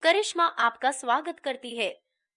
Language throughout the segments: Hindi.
करिश्मा आपका स्वागत करती है।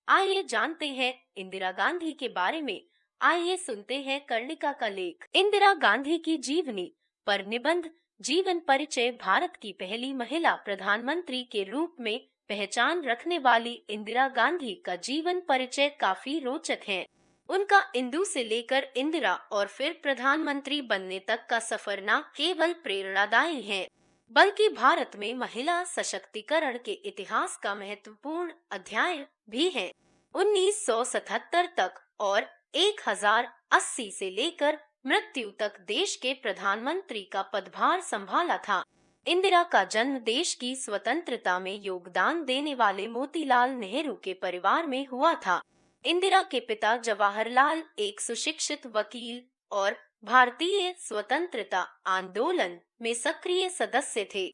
आइए जानते हैं इंदिरा गांधी के बारे में। आइए सुनते हैं कर्णिका का लेख। इंदिरा गांधी की जीवनी पर निबंध। जीवन परिचय। भारत की पहली महिला प्रधानमंत्री के रूप में पहचान रखने वाली इंदिरा गांधी का जीवन परिचय काफी रोचक है। उनका इंदु से लेकर इंदिरा और फिर प्रधानमंत्री बनने तक का सफर न केवल प्रेरणादायी है, बल्कि भारत में महिला सशक्तिकरण के इतिहास का महत्वपूर्ण अध्याय भी है। 1977 तक और 1080 से लेकर मृत्यु तक देश के प्रधानमंत्री का पदभार संभाला था। इंदिरा का जन्म देश की स्वतंत्रता में योगदान देने वाले मोतीलाल नेहरू के परिवार में हुआ था। इंदिरा के पिता जवाहरलाल एक सुशिक्षित वकील और भारतीय स्वतंत्रता आंदोलन में सक्रिय सदस्य थे।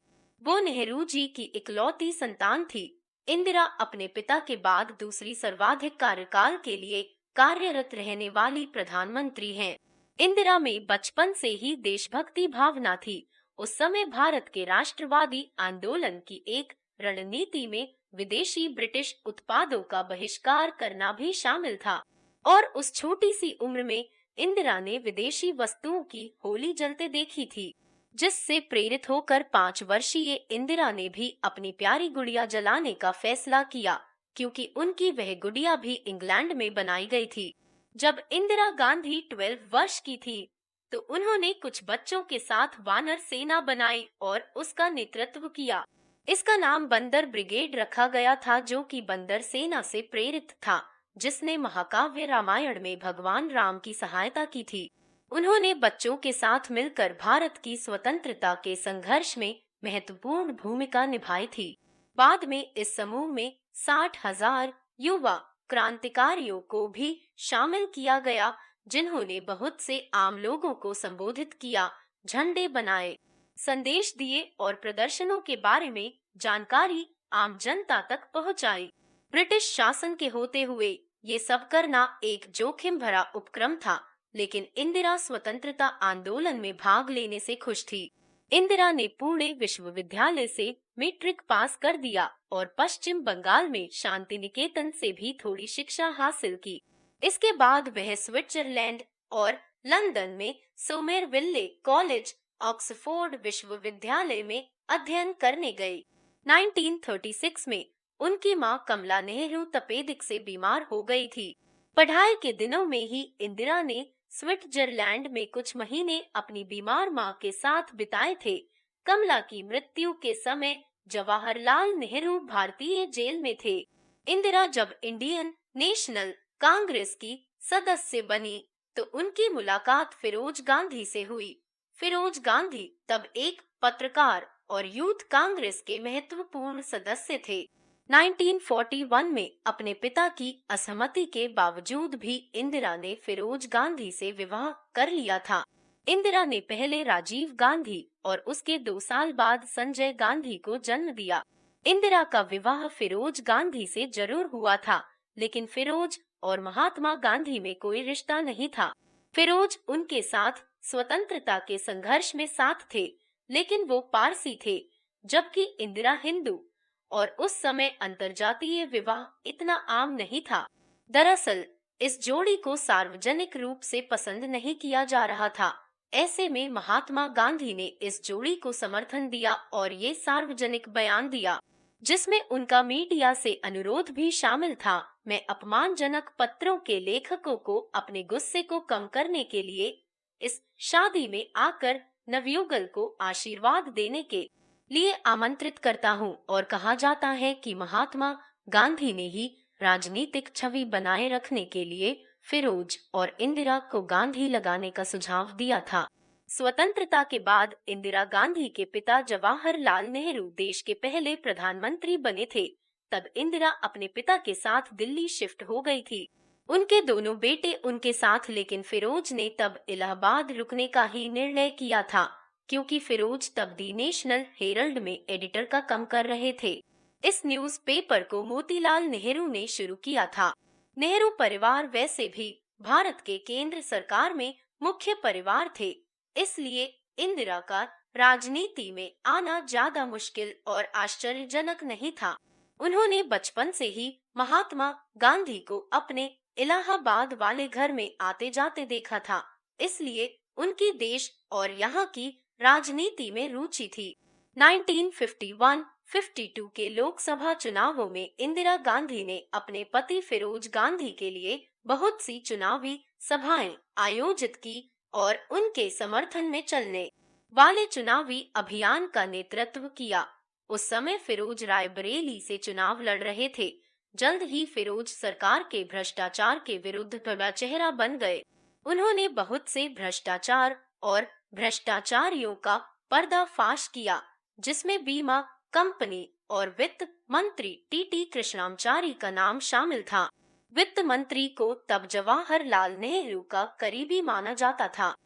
वो नेहरू जी की इकलौती संतान थी। इंदिरा अपने पिता के बाद दूसरी सर्वाधिक कार्यकाल के लिए कार्यरत रहने वाली प्रधानमंत्री हैं। इंदिरा में बचपन से ही देशभक्ति भावना थी। उस समय भारत के राष्ट्रवादी आंदोलन की एक रणनीति में विदेशी ब्रिटिश उत्पादों का बहिष्कार करना भी शामिल था, और उस छोटी सी उम्र में इंदिरा ने विदेशी वस्तुओं की होली जलते देखी थी, जिससे प्रेरित होकर 5 वर्षीय इंदिरा ने भी अपनी प्यारी गुड़िया जलाने का फैसला किया, क्योंकि उनकी वह गुड़िया भी इंग्लैंड में बनाई गई थी। जब इंदिरा गांधी 12 वर्ष की थी तो उन्होंने कुछ बच्चों के साथ वानर सेना बनाई और उसका नेतृत्व किया। इसका नाम बंदर ब्रिगेड रखा गया था, जो कि बंदर सेना से प्रेरित था, जिसने महाकाव्य रामायण में भगवान राम की सहायता की थी। उन्होंने बच्चों के साथ मिलकर भारत की स्वतंत्रता के संघर्ष में महत्वपूर्ण भूमिका निभाई थी। बाद में इस समूह में 60,000 युवा क्रांतिकारियों को भी शामिल किया गया, जिन्होंने बहुत से आम लोगों को संबोधित किया, झंडे बनाए, संदेश दिए और प्रदर्शनों के बारे में जानकारी आम जनता तक पहुंचाई। ब्रिटिश शासन के होते हुए ये सब करना एक जोखिम भरा उपक्रम था, लेकिन इंदिरा स्वतंत्रता आंदोलन में भाग लेने से खुश थी। इंदिरा ने पुणे विश्वविद्यालय से मैट्रिक पास कर दिया और पश्चिम बंगाल में शांति निकेतन से भी थोड़ी शिक्षा हासिल की। इसके बाद वह स्विट्जरलैंड और लंदन में सोमेरविल्ले कॉलेज, ऑक्सफोर्ड विश्वविद्यालय में अध्ययन करने गई। 1936 में उनकी मां कमला नेहरू तपेदिक से बीमार हो गई थी। पढ़ाई के दिनों में ही इंदिरा ने स्विट्जरलैंड में कुछ महीने अपनी बीमार मां के साथ बिताए थे। कमला की मृत्यु के समय जवाहरलाल नेहरू भारतीय जेल में थे। इंदिरा जब इंडियन नेशनल कांग्रेस की सदस्य बनी तो उनकी मुलाकात फिरोज गांधी से हुई। फिरोज गांधी तब एक पत्रकार और यूथ कांग्रेस के महत्वपूर्ण सदस्य थे। 1941 में अपने पिता की असहमति के बावजूद भी इंदिरा ने फिरोज गांधी से विवाह कर लिया था। इंदिरा ने पहले राजीव गांधी और उसके 2 साल बाद संजय गांधी को जन्म दिया। इंदिरा का विवाह फिरोज गांधी से जरूर हुआ था, लेकिन फिरोज और महात्मा गांधी में कोई रिश्ता नहीं था। फिरोज उनके साथ स्वतंत्रता के संघर्ष में साथ थे, लेकिन वो पारसी थे, जबकि इंदिरा हिंदू, और उस समय अंतर्जातीय विवाह इतना आम नहीं था। दरअसल इस जोड़ी को सार्वजनिक रूप से पसंद नहीं किया जा रहा था। ऐसे में महात्मा गांधी ने इस जोड़ी को समर्थन दिया और ये सार्वजनिक बयान दिया, जिसमें उनका मीडिया से अनुरोध भी शामिल था। मैं अपमानजनक पत्रों के लेखकों को अपने गुस्से को कम करने के लिए इस शादी में आकर नवयुगल को आशीर्वाद देने के लिए आमंत्रित करता हूँ। और कहा जाता है कि महात्मा गांधी ने ही राजनीतिक छवि बनाए रखने के लिए फिरोज और इंदिरा को गांधी लगाने का सुझाव दिया था। स्वतंत्रता के बाद इंदिरा गांधी के पिता जवाहरलाल नेहरू देश के पहले प्रधानमंत्री बने थे। तब इंदिरा अपने पिता के साथ दिल्ली शिफ्ट हो गई थी। उनके दोनों बेटे उनके साथ, लेकिन फिरोज ने तब इलाहाबाद रुकने का ही निर्णय किया था, क्योंकि फिरोज तब दी नेशनल हेरल्ड में एडिटर का काम कर रहे थे। इस न्यूज़पेपर को मोतीलाल नेहरू ने शुरू किया था। नेहरू परिवार वैसे भी भारत के केंद्र सरकार में मुख्य परिवार थे, इसलिए इंदिरा का राजनीति में आना ज्यादा मुश्किल और आश्चर्यजनक नहीं था। उन्होंने बचपन से ही महात्मा गांधी को अपने इलाहाबाद वाले घर में आते जाते देखा था, इसलिए उनकी देश और यहाँ की राजनीति में रुचि थी। 1951-52 के लोकसभा चुनावों में इंदिरा गांधी ने अपने पति फिरोज गांधी के लिए बहुत सी चुनावी सभाएं आयोजित की और उनके समर्थन में चलने वाले चुनावी अभियान का नेतृत्व किया। उस समय फिरोज रायबरेली से चुनाव लड़ रहे थे। जल्द ही फिरोज सरकार के भ्रष्टाचार के विरुद्ध बड़ा चेहरा बन गए। उन्होंने बहुत से भ्रष्टाचार और भ्रष्टाचारियों का पर्दाफाश किया, जिसमें बीमा कंपनी और वित्त मंत्री टीटी कृष्णामचारी का नाम शामिल था। वित्त मंत्री को तब जवाहरलाल नेहरू का करीबी माना जाता था।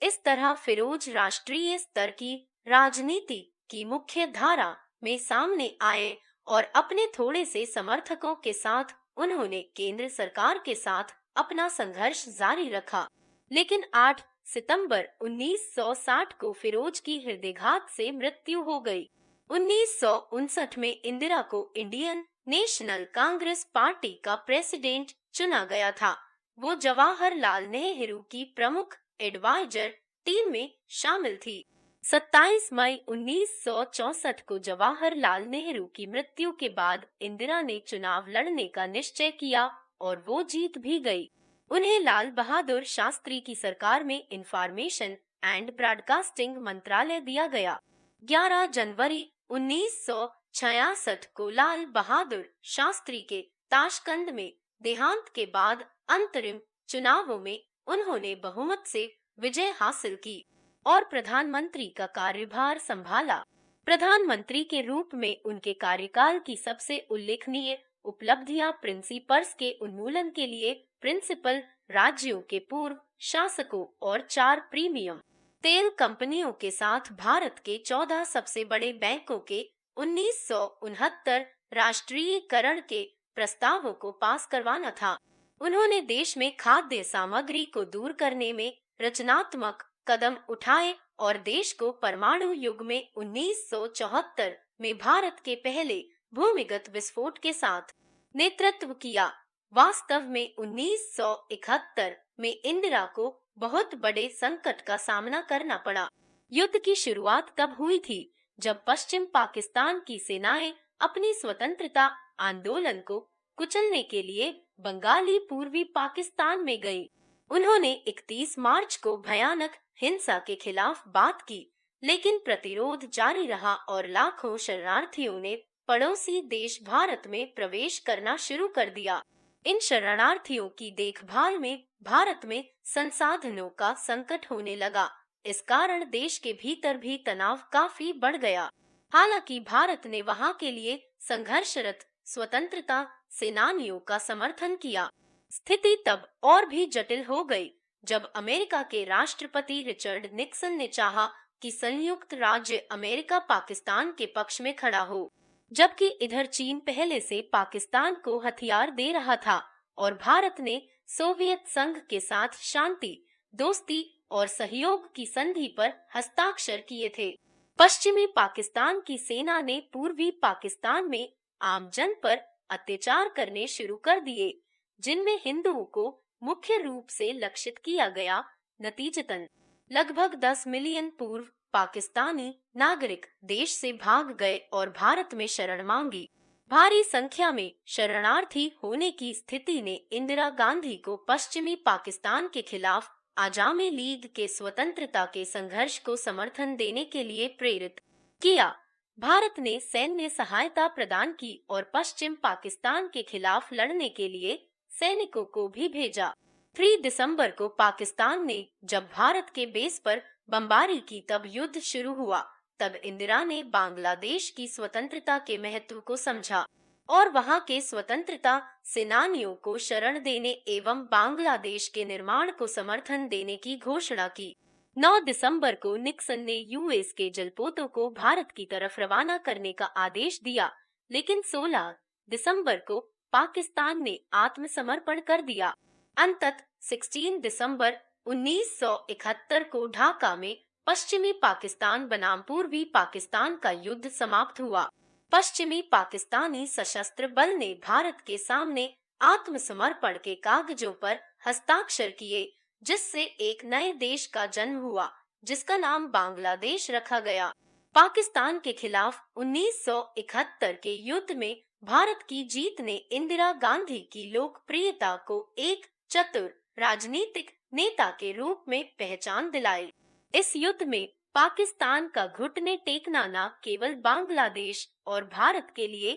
इस तरह फिरोज राष्ट्रीय स्तर की राजनीति की मुख्य धारा में सामने आए और अपने थोड़े से समर्थकों के साथ उन्होंने केंद्र सरकार के साथ अपना संघर्ष जारी रखा। लेकिन 8 सितंबर 1960 को फिरोज की हृदयघात से मृत्यु हो गई। 1959 में इंदिरा को इंडियन नेशनल कांग्रेस पार्टी का प्रेसिडेंट चुना गया था। वो जवाहरलाल नेहरू की प्रमुख एडवाइजर टीम में शामिल थी। 27 मई 1964 को जवाहरलाल नेहरू की मृत्यु के बाद इंदिरा ने चुनाव लड़ने का निश्चय किया और वो जीत भी गई। उन्हें लाल बहादुर शास्त्री की सरकार में इंफॉर्मेशन एंड ब्रॉडकास्टिंग मंत्रालय दिया गया। 11 जनवरी 1966 को लाल बहादुर शास्त्री के ताशकंद में देहांत के बाद अंतरिम चुनावों में उन्होंने बहुमत से विजय हासिल की और प्रधानमंत्री का कार्यभार संभाला। प्रधानमंत्री के रूप में उनके कार्यकाल की सबसे उल्लेखनीय उपलब्धियां प्रिंसिपल्स के उन्मूलन के लिए प्रिंसिपल राज्यों के पूर्व शासकों और 4 प्रीमियम तेल कंपनियों के साथ भारत के 14 सबसे बड़े बैंकों के 1969 राष्ट्रीयकरण के प्रस्तावों को पास करवाना था। उन्होंने देश में खाद्य सामग्री को दूर करने में रचनात्मक कदम उठाए और देश को परमाणु युग में 1974 में भारत के पहले भूमिगत विस्फोट के साथ नेतृत्व किया। वास्तव में 1971 में इंदिरा को बहुत बड़े संकट का सामना करना पड़ा। युद्ध की शुरुआत तब हुई थी जब पश्चिम पाकिस्तान की सेनाएं अपनी स्वतंत्रता आंदोलन को कुचलने के लिए बंगाली पूर्वी पाकिस्तान में गईं। उन्होंने 31 मार्च को भयानक हिंसा के खिलाफ बात की, लेकिन प्रतिरोध जारी रहा और लाखों शरणार्थियों ने पड़ोसी देश भारत में प्रवेश करना शुरू कर दिया। इन शरणार्थियों की देखभाल में भारत में संसाधनों का संकट होने लगा। इस कारण देश के भीतर भी तनाव काफी बढ़ गया। हालांकि भारत ने वहां के लिए संघर्षरत स्वतंत्रता सेनानियों का समर्थन किया। स्थिति तब और भी जटिल हो गई जब अमेरिका के राष्ट्रपति रिचर्ड निक्सन ने चाहा कि संयुक्त राज्य अमेरिका पाकिस्तान के पक्ष में खड़ा हो, जबकि इधर चीन पहले से पाकिस्तान को हथियार दे रहा था और भारत ने सोवियत संघ के साथ शांति, दोस्ती और सहयोग की संधि पर हस्ताक्षर किए थे। पश्चिमी पाकिस्तान की सेना ने पूर्वी पाकिस्तान में आमजन पर अत्याचार करने शुरू कर दिए, जिनमें हिंदुओं को मुख्य रूप से लक्षित किया गया। नतीजतन लगभग 10 मिलियन पूर्व पाकिस्तानी नागरिक देश से भाग गए और भारत में शरण मांगी। भारी संख्या में शरणार्थी होने की स्थिति ने इंदिरा गांधी को पश्चिमी पाकिस्तान के खिलाफ आजामी लीग के स्वतंत्रता के संघर्ष को समर्थन देने के लिए प्रेरित किया। भारत ने सैन्य सहायता प्रदान की और पश्चिम पाकिस्तान के खिलाफ लड़ने के लिए सैनिकों को भी भेजा। 3 दिसंबर को पाकिस्तान ने जब भारत के बेस पर बमबारी की तब युद्ध शुरू हुआ। तब इंदिरा ने बांग्लादेश की स्वतंत्रता के महत्व को समझा और वहां के स्वतंत्रता सेनानियों को शरण देने एवं बांग्लादेश के निर्माण को समर्थन देने की घोषणा की। 9 दिसंबर को निक्सन ने यूएस के जलपोतों को भारत की तरफ रवाना करने का आदेश दिया, लेकिन 16 दिसंबर को पाकिस्तान ने आत्मसमर्पण कर दिया। अंततः 16 दिसंबर 1971 को ढाका में पश्चिमी पाकिस्तान बनाम पूर्वी पाकिस्तान का युद्ध समाप्त हुआ। पश्चिमी पाकिस्तानी सशस्त्र बल ने भारत के सामने आत्मसमर्पण के कागजों पर हस्ताक्षर किए, जिससे एक नए देश का जन्म हुआ, जिसका नाम बांग्लादेश रखा गया। पाकिस्तान के खिलाफ 1971 के युद्ध में भारत की जीत ने इंदिरा गांधी की लोकप्रियता को एक चतुर राजनीतिक नेता के रूप में पहचान दिलाई। इस युद्ध में पाकिस्तान का घुटने टेकना न केवल बांग्लादेश और भारत के लिए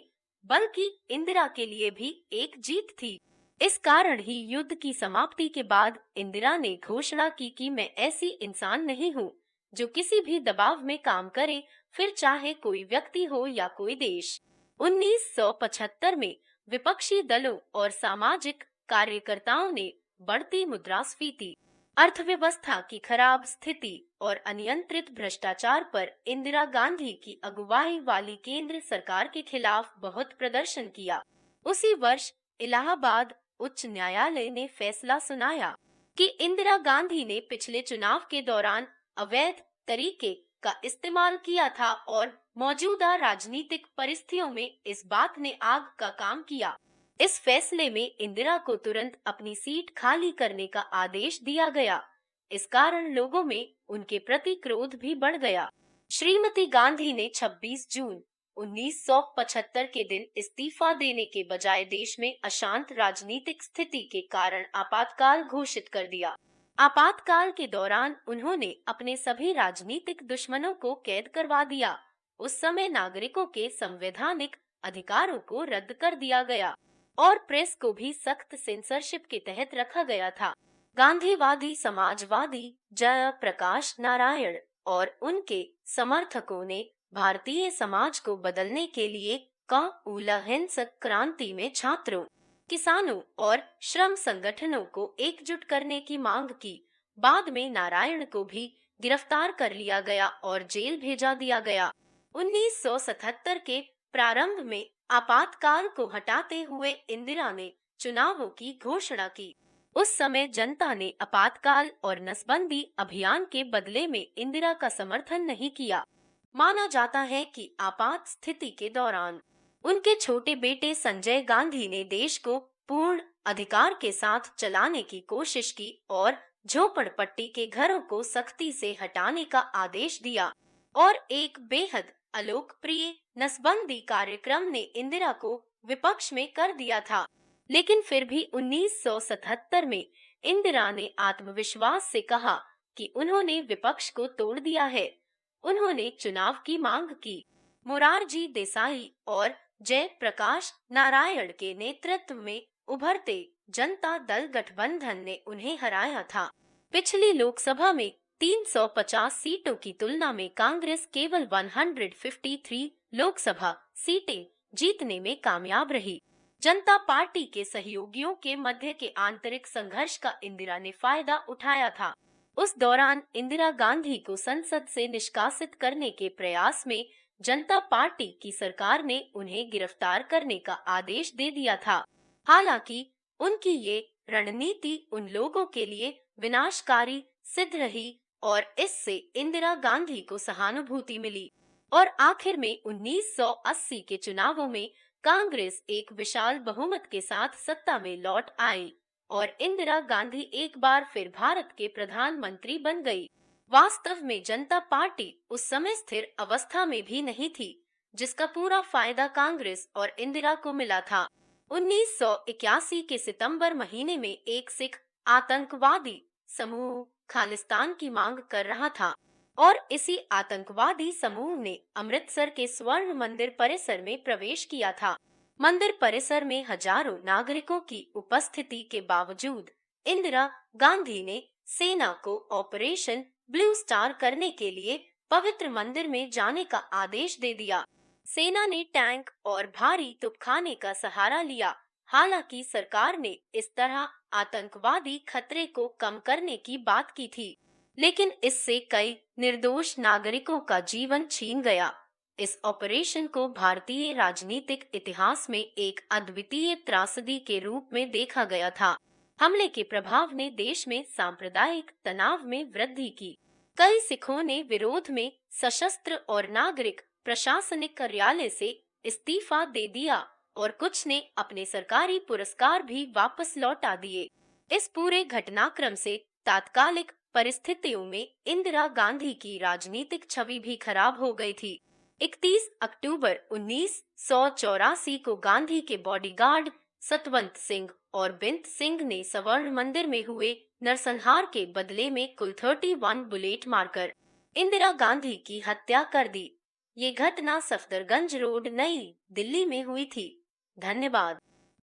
बल्कि इंदिरा के लिए भी एक जीत थी। इस कारण ही युद्ध की समाप्ति के बाद इंदिरा ने घोषणा की कि मैं ऐसी इंसान नहीं हूँ जो किसी भी दबाव में काम करे, फिर चाहे कोई व्यक्ति हो या कोई देश। 1975 में विपक्षी दलों और सामाजिक कार्यकर्ताओं ने बढ़ती मुद्रास्फीति, अर्थव्यवस्था की खराब स्थिति और अनियंत्रित भ्रष्टाचार पर इंदिरा गांधी की अगुवाई वाली केंद्र सरकार के खिलाफ बहुत प्रदर्शन किया। उसी वर्ष इलाहाबाद उच्च न्यायालय ने फैसला सुनाया कि इंदिरा गांधी ने पिछले चुनाव के दौरान अवैध तरीके का इस्तेमाल किया था और मौजूदा राजनीतिक परिस्थितियों में इस बात ने आग का काम किया। इस फैसले में इंदिरा को तुरंत अपनी सीट खाली करने का आदेश दिया गया। इस कारण लोगों में उनके प्रति क्रोध भी बढ़ गया। श्रीमती गांधी ने 26 जून 1975 के दिन इस्तीफा देने के बजाय देश में अशांत राजनीतिक स्थिति के कारण आपातकाल घोषित कर दिया। आपातकाल के दौरान उन्होंने अपने सभी राजनीतिक दुश्मनों को कैद करवा दिया। उस समय नागरिकों के संवैधानिक अधिकारों को रद्द कर दिया गया और प्रेस को भी सख्त सेंसरशिप के तहत रखा गया था। गांधीवादी समाजवादी जयप्रकाश नारायण और उनके समर्थकों ने भारतीय समाज को बदलने के लिए अहिंसक क्रांति में छात्रों, किसानों और श्रम संगठनों को एकजुट करने की मांग की। बाद में नारायण को भी गिरफ्तार कर लिया गया और जेल भेजा दिया गया। 1977 के प्रारंभ में आपातकाल को हटाते हुए इंदिरा ने चुनावों की घोषणा की। उस समय जनता ने आपातकाल और नसबंदी अभियान के बदले में इंदिरा का समर्थन नहीं किया। माना जाता है कि आपात स्थिति के दौरान उनके छोटे बेटे संजय गांधी ने देश को पूर्ण अधिकार के साथ चलाने की कोशिश की और झोपड़पट्टी के घरों को सख्ती से हटाने का आदेश दिया और एक बेहद अलोकप्रिय नसबंदी कार्यक्रम ने इंदिरा को विपक्ष में कर दिया था। लेकिन फिर भी 1977 में इंदिरा ने आत्मविश्वास से कहा कि उन्होंने विपक्ष को तोड़ दिया है। उन्होंने चुनाव की मांग की। मोरारजी देसाई और जयप्रकाश नारायण के नेतृत्व में उभरते जनता दल गठबंधन ने उन्हें हराया था। पिछली लोकसभा में 350 सीटों की तुलना में कांग्रेस केवल 153 लोकसभा सीटें जीतने में कामयाब रही। जनता पार्टी के सहयोगियों के मध्य के आंतरिक संघर्ष का इंदिरा ने फायदा उठाया था। उस दौरान इंदिरा गांधी को संसद से निष्कासित करने के प्रयास में जनता पार्टी की सरकार ने उन्हें गिरफ्तार करने का आदेश दे दिया था। हालांकि उनकी ये रणनीति उन लोगों के लिए विनाशकारी सिद्ध रही और इससे इंदिरा गांधी को सहानुभूति मिली और आखिर में 1980 के चुनावों में कांग्रेस एक विशाल बहुमत के साथ सत्ता में लौट आई और इंदिरा गांधी एक बार फिर भारत के प्रधानमंत्री बन गई। वास्तव में जनता पार्टी उस समय स्थिर अवस्था में भी नहीं थी, जिसका पूरा फायदा कांग्रेस और इंदिरा को मिला था। 1981 के सितंबर महीने में एक सिख आतंकवादी समूह खालिस्तान की मांग कर रहा था और इसी आतंकवादी समूह ने अमृतसर के स्वर्ण मंदिर परिसर में प्रवेश किया था। मंदिर परिसर में हजारों नागरिकों की उपस्थिति के बावजूद इंदिरा गांधी ने सेना को ऑपरेशन ब्लू स्टार करने के लिए पवित्र मंदिर में जाने का आदेश दे दिया। सेना ने टैंक और भारी तोपखाने का सहारा लिया। हालांकि सरकार ने इस तरह आतंकवादी खतरे को कम करने की बात की थी, लेकिन इससे कई निर्दोष नागरिकों का जीवन छीन गया। इस ऑपरेशन को भारतीय राजनीतिक इतिहास में एक अद्वितीय त्रासदी के रूप में देखा गया था। हमले के प्रभाव ने देश में सांप्रदायिक तनाव में वृद्धि की। कई सिखों ने विरोध में सशस्त्र और नागरिक प्रशासनिक कार्यालय से इस्तीफा दे दिया और कुछ ने अपने सरकारी पुरस्कार भी वापस लौटा दिए। इस पूरे घटनाक्रम से तात्कालिक परिस्थितियों में इंदिरा गांधी की राजनीतिक छवि भी खराब हो गई थी। 31 अक्टूबर 1984 को गांधी के बॉडीगार्ड सतवंत सिंह और बिंत सिंह ने स्वर्ण मंदिर में हुए नरसंहार के बदले में कुल 31 बुलेट मारकर इंदिरा गांधी की हत्या कर दी। ये घटना सफदरगंज रोड, नई दिल्ली में हुई थी। धन्यवाद।